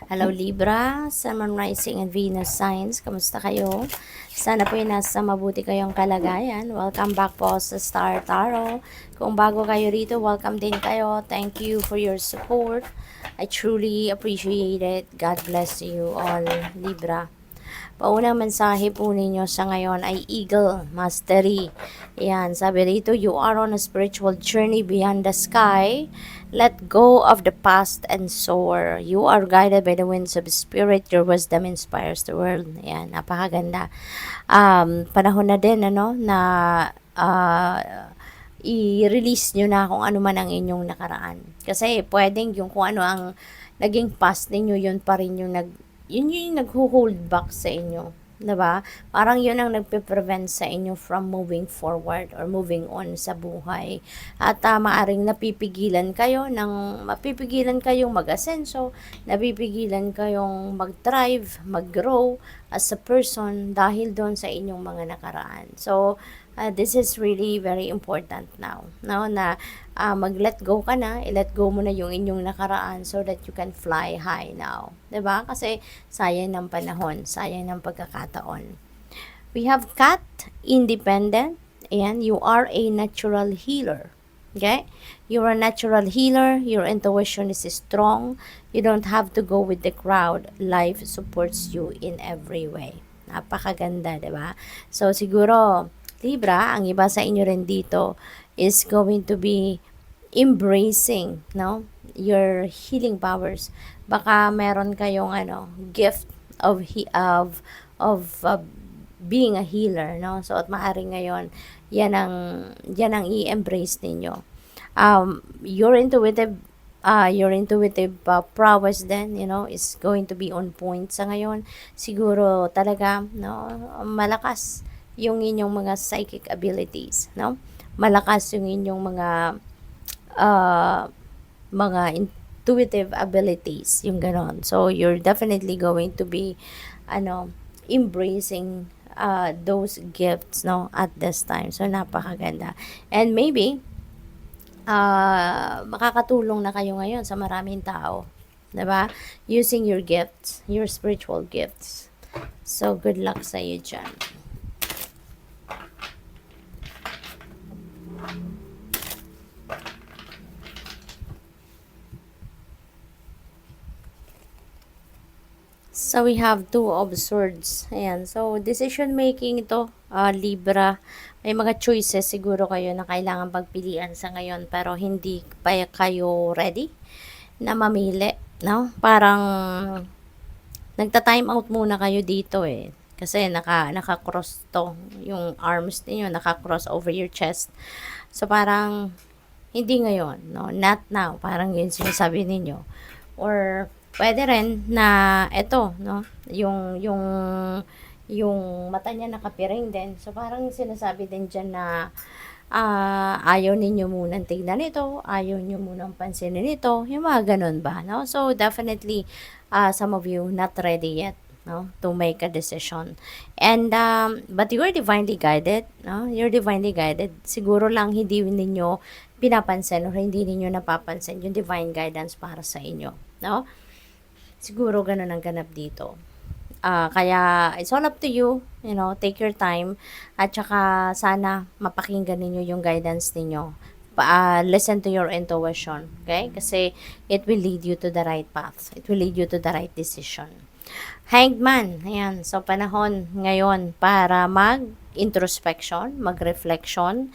Hello Libra, Sun, Moon, Rising, and Venus signs. Kamusta kayo? Sana po nasa mabuti kayong kalagayan. Welcome back po sa Star Tarot. Kung bago kayo rito, welcome din kayo. Thank you for your support. I truly appreciate it. God bless you all, Libra. Paunang mensahe po ninyo sa ngayon ay Eagle Mastery. Yan, sabi rito, you are on a spiritual journey beyond the sky. Let go of the past and soar. You are guided by the winds of spirit. Your wisdom inspires the world. Yan, napakaganda. Panahon na din, na i-release nyo na kung ano man ang inyong nakaraan. Kasi pwedeng yung kung ano ang naging past ninyo, yun pa rin yung yun yung nagho-hold back sa inyo. 'Di ba? Parang yun ang nagpe-prevent sa inyo from moving forward or moving on sa buhay. At maaring mapipigilan kayong mag-asenso, napipigilan kayong mag-thrive, mag-grow as a person dahil doon sa inyong mga nakaraan. So, this is really very important now, no? Na mag-let go ka na, i-let go mo na yung inyong nakaraan so that you can fly high now. 'Di ba? Kasi sayang ng panahon, sayang ng pagkakataon. We have Cat, independent, and you are a natural healer. Okay? You're a natural healer, your intuition is strong, you don't have to go with the crowd, life supports you in every way. Napakaganda, 'di ba? So siguro Libra, ang iba sa inyo rin dito is going to be embracing, no? Your healing powers. Baka meron kayong gift of being a healer, no? So at maaring ngayon, yan ang i-embrace ninyo. Your intuitive prowess then, is going to be on point sa ngayon. Siguro talaga, no, malakas yung inyong mga psychic abilities, no? Malakas yung inyong mga intuitive abilities, yung ganon. So, you're definitely going to be, embracing those gifts, no, at this time. So, napakaganda. And maybe, makakatulong na kayo ngayon sa maraming tao. 'Di ba? Using your gifts, your spiritual gifts. So, good luck sa iyo dyan. So, we have two of swords. Ayan. So, decision making ito, Libra. May mga choices siguro kayo na kailangan pagpilian sa ngayon pero hindi pa kayo ready na mamili, no? Parang nagta-time out muna kayo dito eh. Kasi naka-cross to, yung arms niyo naka-cross over your chest. So, parang hindi ngayon, no? Not now. Parang yun sinasabi ninyo. Or puwede rin na eto, no, yung mata niya nakapiring din. So, parang sinasabi din diyan na, ayaw ninyo munang tignan ito, ayaw niyo munang pansinin ito, yung mga gano'n ba, no? So, definitely, some of you not ready yet, no, to make a decision. And, but you are divinely guided, no? You're divinely guided. Siguro lang hindi ninyo pinapansin or hindi ninyo napapansin yung divine guidance para sa inyo, no? Siguro gano'n ang ganap dito. Kaya it's all up to you, take your time at saka sana mapakinggan ninyo yung guidance ninyo. Listen to your intuition, okay? Kasi it will lead you to the right path. It will lead you to the right decision. Hanged Man, ayan. So, panahon ngayon para mag-introspection, mag-reflection.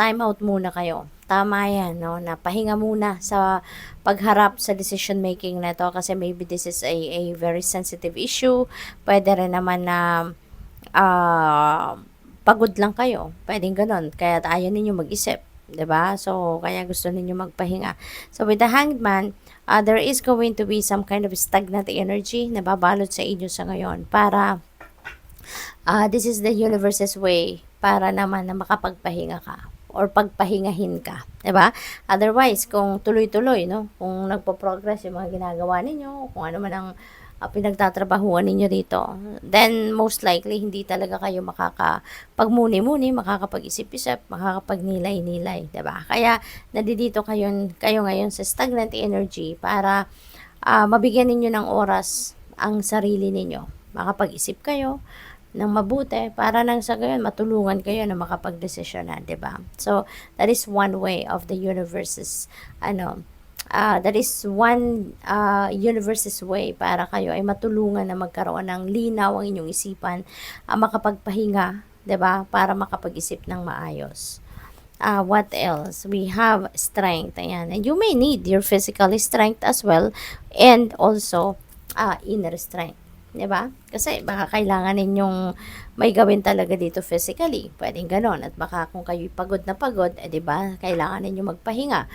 Time out muna kayo. Tama yan, no? Na pahinga muna sa pagharap sa decision making na to kasi maybe this is a very sensitive issue. Pwede rin naman na pagod lang kayo. Pwedeng ganun. Kaya ayaw ninyo mag-isip. 'Di ba? So, kaya gusto ninyo magpahinga. So, with the Hanged Man, there is going to be some kind of stagnant energy na babalot sa inyo sa ngayon para this is the universe's way para naman na makapagpahinga ka or pagpahingahin ka, 'di ba? Otherwise, kung tuloy-tuloy, no, kung nagpo-progress yung mga ginagawa ninyo, kung ano man ang pinagtatrabahuan ninyo dito, then most likely hindi talaga kayo makakapagmuni-muni, makakapag-isip-isip, makakapagnilay-nilay, 'di ba? Kaya nandito kayo ngayon sa stagnant energy para mabigyan ninyo ng oras ang sarili ninyo. Makapag-isip kayo ng mabuti para nang sa gayon matulungan kayo na makapagdesisyon na, 'di ba? So, that is one way of the universe's ano, that is one universe's way para kayo ay matulungan na magkaroon ng linaw ang inyong isipan, makapagpahinga, 'di ba? Para makapag-isip ng maayos. What else? We have strength. Ayan. And you may need your physical strength as well and also inner strength. 'Di ba? Kasi baka kailangan ninyong may gawin talaga dito physically. Pwedeng ganon. At baka kung kayo pagod na pagod, 'di ba? Kailangan ninyo magpahinga.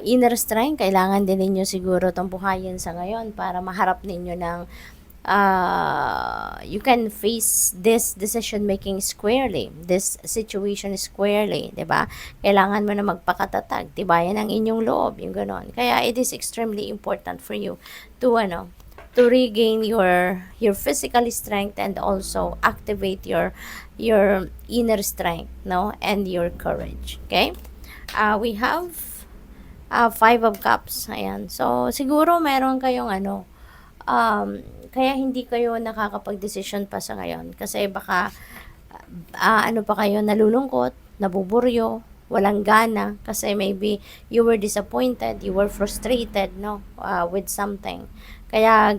Inner strength, kailangan din ninyo siguro itong buhayin sa ngayon para maharap ninyo ng you can face this decision making squarely, this situation squarely, 'di ba? Kailangan mo na magpakatatag, tibayan ang inyong loob, yung ganon. Kaya it is extremely important for you to to regain your physical strength and also activate your inner strength, no, and your courage. Okay? We have Five of Cups. Ayan. So siguro meron kayong kaya hindi kayo nakakapag-desisyon pa sa ngayon kasi baka ano pa kayo, nalulungkot, nabuburyo, walang gana kasi maybe you were disappointed, you were frustrated, no, with something. Kaya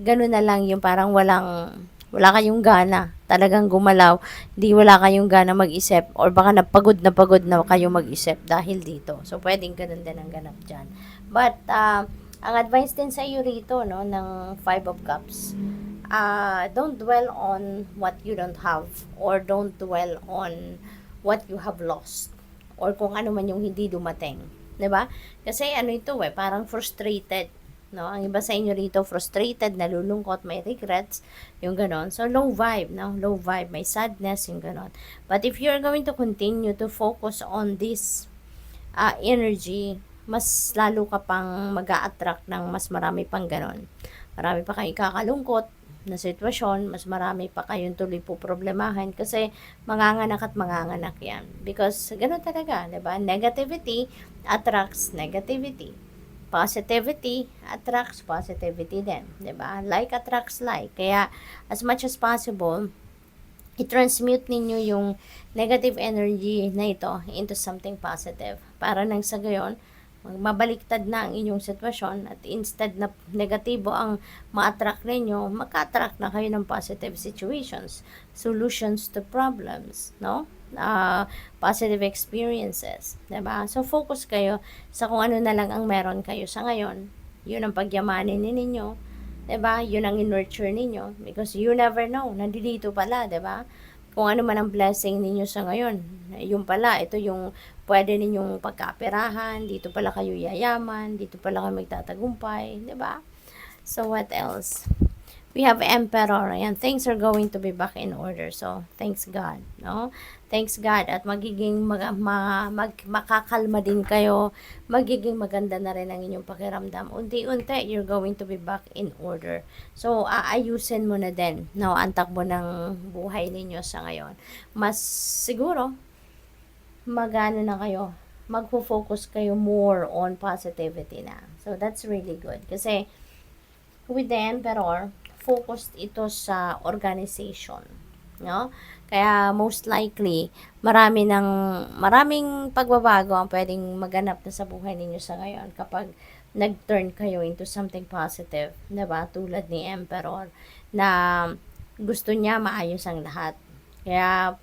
gano'n na lang yung parang wala kayong gana talagang gumalaw, di wala kayong gana mag-isip or baka napagod na kayo mag-isip dahil dito. So pwedeng ganun din ang ganap diyan. But ang advice din sa iyo rito, no, ng Five of Cups, don't dwell on what you don't have or don't dwell on what you have lost or kung ano man yung hindi dumating, 'di ba? Kasi ano ito parang frustrated, no? Ang iba sa inyo rito frustrated, nalulungkot, may regrets, yung ganon. So low vibe, no? Low vibe, may sadness, yung ganon. But if you're going to continue to focus on this energy, mas lalo ka pang mag-a-attract ng mas marami pang ganon. Marami pa kayong kakalungkot na sitwasyon, mas marami pa kayong tuloy po problemahin kasi manganganak at manganganak yan. Because ganon talaga, diba? Negativity attracts negativity. Positivity attracts positivity din, diba? Like attracts like. Kaya as much as possible, i-transmute ninyo yung negative energy na ito into something positive. Para nang sa gayon, mabaliktad na ang inyong sitwasyon at instead na negatibo ang ma-attract ninyo, maka-attract na kayo ng positive situations, solutions to problems, no? Positive experiences, diba? So, focus kayo sa kung ano na lang ang meron kayo sa ngayon. Yun ang pagyamanin ninyo, diba? Yun ang in-nurture ninyo because you never know, nandito pala, diba? Kung ano man ang blessing ninyo sa ngayon, yung pala, ito yung pwede ninyong pagkaperahan, dito pala kayo yayaman, dito pala kayo magtatagumpay, di ba? So, what else? We have Emperor, and things are going to be back in order. So, thanks God, no? Thanks God, at magiging makakalma din kayo, magiging maganda na rin ang inyong pakiramdam. Unti-unti, you're going to be back in order. So, aayusin mo na din, no, ang takbo ng buhay ninyo sa ngayon. Mas siguro, magano na kayo, magfo-focus kayo more on positivity na. So, that's really good. Kasi, with the Emperor, focused ito sa organization, no? Kaya most likely, maraming pagbabago ang pwedeng maganap na sa buhay ninyo sa ngayon kapag nag-turn kayo into something positive, 'di ba? Tulad ni Emperor na gusto niya maayos ang lahat. Kaya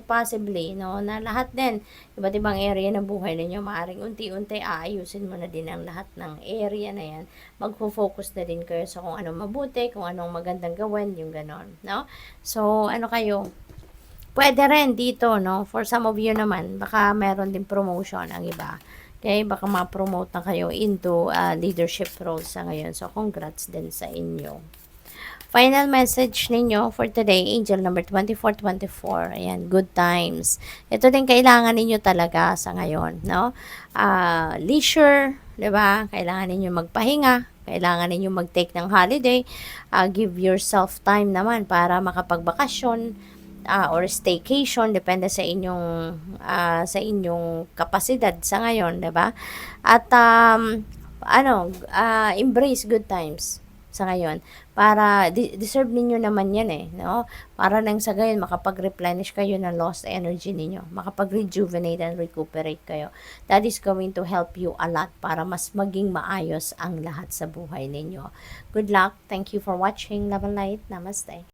possibly, no, na lahat din, iba't ibang area ng buhay ninyo, maaaring unti-unti aayusin mo na din ang lahat ng area na yan. Magfo-focus na din kayo sa kung anong mabuti, kung anong magandang gawin, yung ganon, no? So, ano kayo, pwede rin dito, no, for some of you naman, baka meron din promotion ang iba. Okay, baka ma-promote na kayo into leadership roles sa ngayon. So, congrats din sa inyo. Final message ninyo for today, angel number 2424. Ayan, good times. Ito din kailangan ninyo talaga sa ngayon, no? Leisure, 'di ba? Kailangan ninyo magpahinga, kailangan ninyo mag-take ng holiday, give yourself time naman para makapagbakasyon or staycation, depende sa inyong kapasidad sa ngayon, 'di ba? At embrace good times sa ngayon para deserve ninyo naman 'yan, eh, 'no? Para nang sa gayon makapag-replenish kayo ng lost energy ninyo, makapag-rejuvenate and recuperate kayo. That is going to help you a lot para mas maging maayos ang lahat sa buhay ninyo. Good luck. Thank you for watching. Love and light. Namaste.